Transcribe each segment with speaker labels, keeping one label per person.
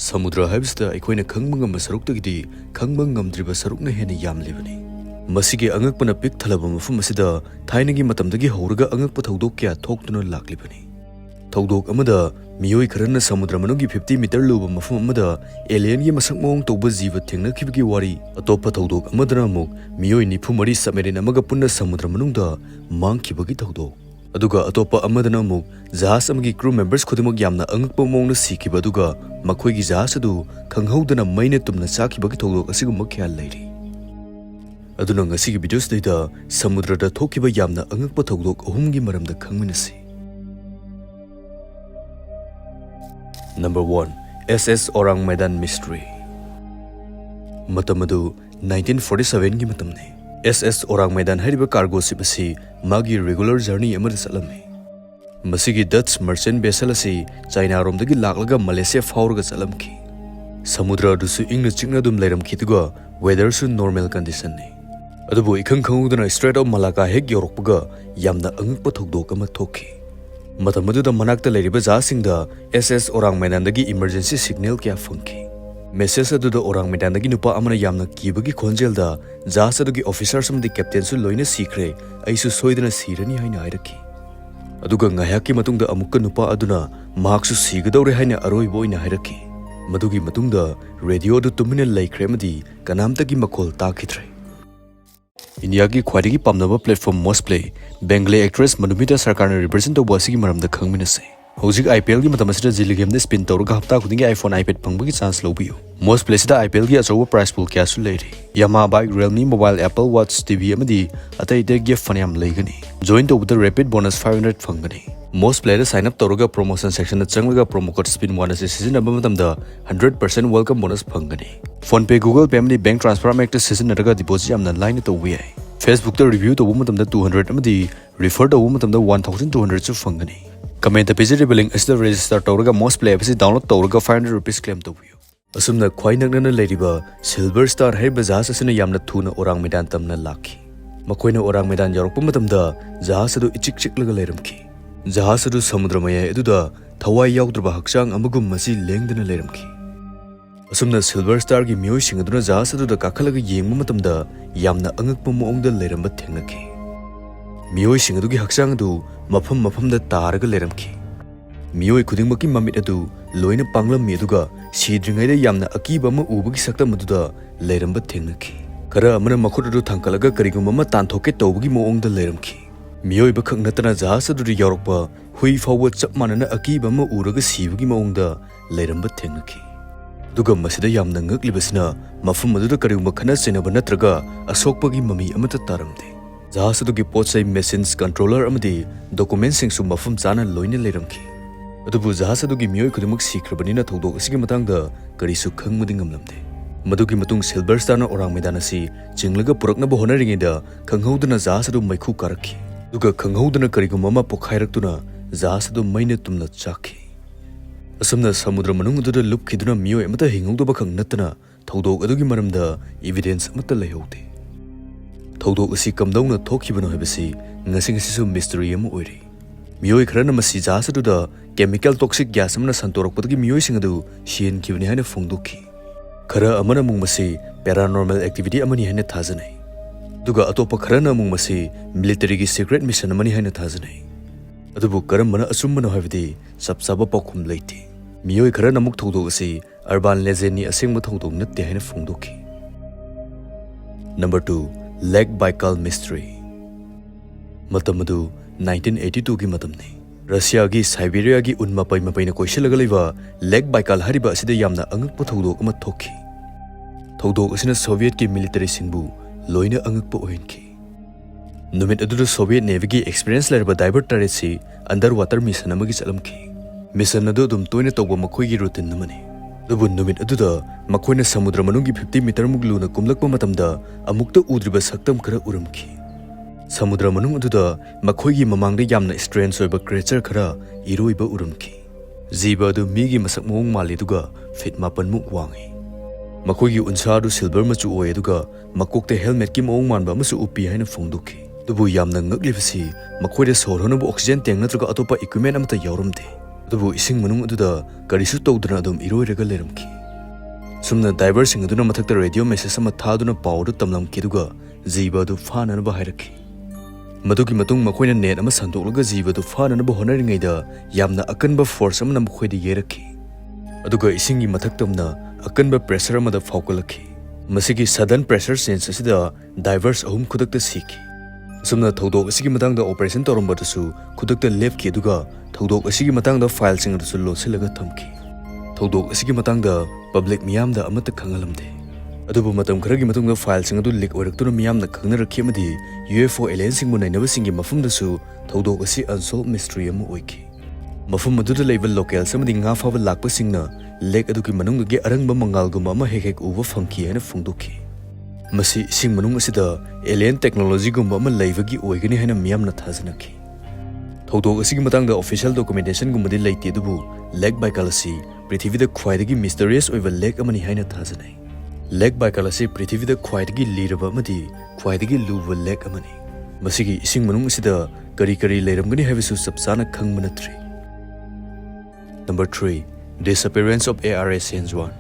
Speaker 1: Samudra haibsida aikoina khangba ngamba sarukdagidi khangba ngamdriba sarukna hena yamlibani. Masigi angakpana pik thalaba mafum asida thainagi matamdagi horaga angakpa thaudok kya thoktuna laklibani. Thaudok amada miyoi kharana samudra manunggi 50 meter luba mafum amada alien gi masak mawng tawba jiva thengnakhibagi wari atopa thaudok amadana amuk miyoi nifu mari submarine amaga punna samudra manungda mangkhibagi thaudok. Aduga atopa amadana amuk jahas amagi crew members khudimak yamna angakpa mawngna sikhiba aduga makhoigi jahas adu khanghaudana maina tumna chakhibagi thaudok asiguma khayal leiri. Aduna ngasigi videos data samudra da Thokkhiba yamna angakpa thaudok ahumgi maramda khangminasi. Number 1. SS Orang Medan Mystery. Matamadu 1947 gi matamne. SS Orang Medan hariba cargo ship asi magi regular journey amada salame. Masigi Dutch merchant vessel asi China romdagi laklaga Malaysia fauraga salamki. Samudra dusu ingna chingna dum leiramki tuga weather su normal condition ne. Adubu ikhang khangudana Strait of Malacca hek yorokpaga yamna angakpa thaudok ama thokhi. Matamadu manakta leiriba jahasingda SS Orang Medandagi emergency signal kya phangki. Message aduda Orang Medandagi nupa amana yamna kibagi khonjelda jahas adugi officers amdi captain su loina sikre aisu soidana sirani haina hairaki. Aduga ngayaki matungda amukka nupa aduna mahaksu sigadawre haina aroiba oina hairaki. Madugi matungda radio du tumina laikre amadi kanamtagi makhol takhidre. India ki khwaidagi pamnaba platform most play Bengali actress Manunggi sarkarna represent tawba asigi maramda khangminase. Hojik IPL gi matam asida jili game de spin tawraga hafta khudingi iPhone iPad phangbagi chance lobiyo. Most play sida IPL gi achawa prize pool kya su leiri. Yamaha bike, Realme mobile, Apple Watch, TV amadi atai de gift fanyam leigani. Join tawbada rapid bonus 500 phangani. Most player sign up tawraga promotion section da changlaga promo code spin one ase seasonaba matamda 100% welcome bonus phangani. Phone Pay, Google Pay amadi bank transfer amekta seasonaraga deposit amna line tawbi ai. Facebook ta review tawbu matamda 200 amadi refer tawbu matamda 1200 chu phangani. Comment the page link asida register tawraga most play apps download tawraga 500 rupees claim tawbiyo. Asumna khwai nakna leiriba Silver Star haiba jahas asina yamna thuna Orang Medan tamna lakhi. Makoina Orang Medan yarokpa matamda jahas adu ichik chiklaga leiramki. Jahas adu samudra maya eduda thawai yaudrba hakchang amagum masi lengdana leiramki. Asumna Silver Star gi miyoi sing aduna jahas adu da kakhalaga yengma matamda yamna angakpa maongda leiramba thengnaki. Miyoi sing adu gi hakchang adu mafam da taraga leiramki. Miyoi khudingmaki mamit adu loina panglammi aduga sidringaida yamna akiba ama ubagi saktam aduda leiramba thengnaki. Kara amana makhut adu thangkalaga karigumma ma tanthoke tawbagi maongda leiramki. Miyoi ba khak natana jahas adu yarokpa hui fawwa chap manana akiba ama uraga sibagi maongda leiramba thengnaki. Duga masida yamna ngaklibasina mafum aduda karigumma khana chenaba natraga asokpagi mami amata taramde. Jahas adugi potsai machines controller amadi documents singsu mafum chana loina leiramki. Adubu jahas adugi miyoi khudimak sikhrabanina thaudok asigi matangda karisu khangmadi ngamlamde. Madugi matung Silver Star na Orang Medan asi chinglaga puraknaba honaringida khanghaudana jahas adu maikhu karakhi. Duga khanghaudana karigumma ma pokhairatuna jahas adu maina tumna chakhi. Asumna samudra manung aduda lupkhiduna miyoi amata hinghaudaba khang natana thaudok adugi maramda evidence amata leihaude. Thaudok asi kamdauna thokkibano haibasi ngasi mystery ama oiri. Miyoi kharana masi jahas aduda chemical toxic gas amana santorakpadagi miyoi sing adu sien kibani haina phongdokhi. Khara amana mung masi paranormal activity amani haina thajanai. Duga atopa kharana mung masi military gi secret mission amani haina thajanai. Adubu karambana asumbana haibadi sapsaba pakhum leite. Miyoi kharana muk thaudok asi urban legend ni asengma thaudok natte haina phongdokhi. Number 2. Lake Baikal Mystery. Matamadu 1982 gi matamne. Russia gi Siberia gi unmapai na koisalaga leiba Lake Baikal hariba asida yamna angakpa thaudok ama thokhi. Thaudok asina Soviet ki military singbu loina angakpa ohenki. Numit aduda Soviet Navy gi experience lerba diver turret si underwater mission amagi chalamki. Mission adu dum toina tawba makhoi gi routine namani. Dubu numit aduda makoina samudra manunggi 50 meter muk luna kumlakpa matamda amukta udriba saktam khara uramki. Samudra manung aduda makhoigi mamangda yamna strange oiba creature khara iroiba uramki. Jiba adu migi masak mawng mali duga feet 8 muk wangi. Makhoigi unsa adu silver machu oi aduga makokte helmet ki mawng manba masu upi haina phongdokhi. Dubu yamna ngaklibasi makhoida sor honabu oxygen tank natraga atopa equipment amata yauramde. Dubu ising manung aduda karisu tawdana adum iroiraga leiramki. Sumna divers aduna mathakta radio message ama thaduna pawdu tamlamkiduga jiba du fananaba hairaki. Madugi matung makoina net ama sandolaga jiba du fananaba honaringaida yamna akanba force amana mukhoida yeraki. Aduga isingi mathaktamna akanba pressure amada faukalaki. Masigi sudden pressure sense asida divers ahum khudakta siki. Sumna thodok asigi matangda operation tawrambadasu khudakta lefki aduga thodok asigi matangda file sing adasu losilaga thamki. Thodok asigi matangda public miyamda amata khangalamde. Adubu matam kharagi matungda file sing adu leak oiraktuna miyamna khangnarakhi amadi UFO alien sing munainaba singi mafumdasu thodok asi unsolved mystery ama oiki. Mafum aduda leiba local samadi nga fawa lakpa singna lake aduki manungdagi arangba mangalguma ama hek uwa funky haina phungdokhi. Masi sing manung asida alien technology gumba ama leibagi oigani haina miyamna thajanakhi. Thodok asigi matangda official documentation gumadi leite adubu lake baikal asi prithivida khwaidagi mysterious oiva lake amani haina thajanai. Lake baikal asi prithivida khwaidagi liraba amadi khwaidagi luba lake amani. Masigi ising manung asida kari leiramgani haibisu sapsana khangmanatri. Number 3. Disappearance of ARS Hands 1.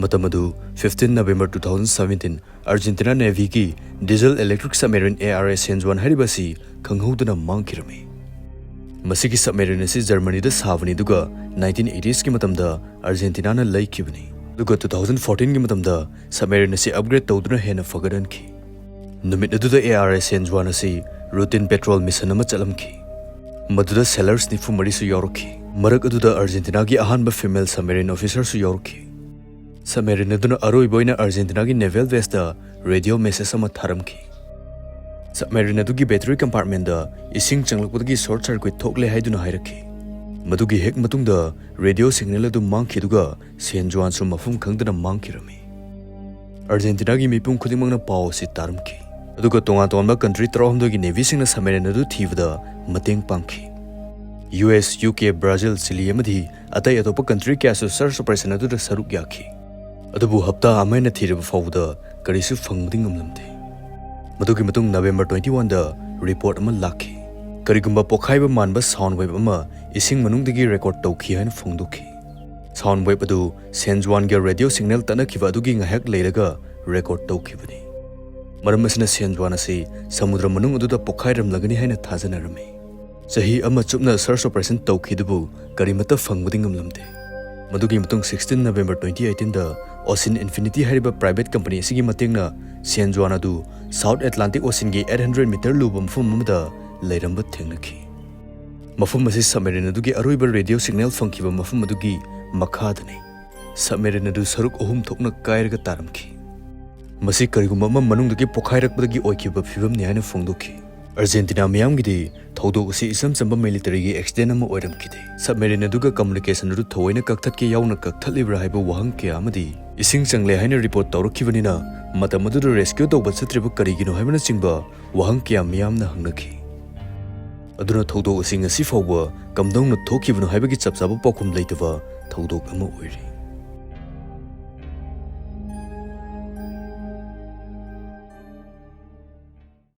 Speaker 1: Matamadu 15 November 2017 Argentina Navy ki diesel electric submarine ARS Hands 1 haribasi khanghodana mangkirami. Masigi submarine asi Germany da savani duga 1980s ki matamda Argentina na laikibani. Duga 2014 ki matamda submarine asi upgrade tawduna hena fagaranki. Numit aduda ARS Hands 1 asi routine patrol mission ama chalamki. Maduda sailors nifu marisu yorokhi. Marak aduda Argentina ki ahanba female submarine officer su yorokhi. Submarine aduna aroi boina Argentina ki naval base da radio message ama tharamki. Submarine adugi battery compartment da ising changlakpadagi short circuit thokle haiduna hairakhi. Madugi hek matungda radio signal adu mangki duga San Juan su mafum khangdana mangkirami. Argentina ki mipum khudimangna paw si taramki. Aduga tonga tonba country tarahumdo ki navy singna submarine adu thibada mateng pangki. US, UK, Brazil, Chile amadi atai atopa country kya su search operation adu da saruk yakhi. Adubu hapta amaina thirib fawda karisu fangding amlamde. Madugi matung November 21 da report ama lakhi. Karigumba pokhaiba manba sound wave ama ising manungdagi record tawkhi hain phongdokhi. Sound wave adu San Juan ga radio signal tanakhiba adugi ngahak leiraga record tawkhibani. Maram asina San Juan asi Samudra manung aduda pokhairam lagani haina thajanarami. Sahi ama chupna search operation tawkhidubu karimata fangbading amlamde. Madugi matung 16 November 2018 da Ocean Infinity hariba private company sigi matengna San Juan adu South Atlantic Ocean gi 800 meter luba mafum amada leiramba thengnakhi. Mafum asi submarine adugi aroiba radio signal fangkiba mafum adugi makhadani. Submarine adu saruk ohum thokna kairaga taramki. Masi karigumba ama manungdagi pokhairakpadagi oikiba phibam ni haina phongdokhi. Argentina miyamgidi thodok asi isam chamba military gi accident ama oiramkide. Submarine aduga communication ru thoina kakthatki yauna kakthalibre haiba wahang kya amadi ising changle haina report tawrakhibanina matam adu rescue tawba chatriba karigino haibana chingba wahang kya miyamna hangnakhi. Aduna thodok asi ngasi fawba kamdongna thokhibano haibagi chapchaba pakhum leitaba thodok ama oiri.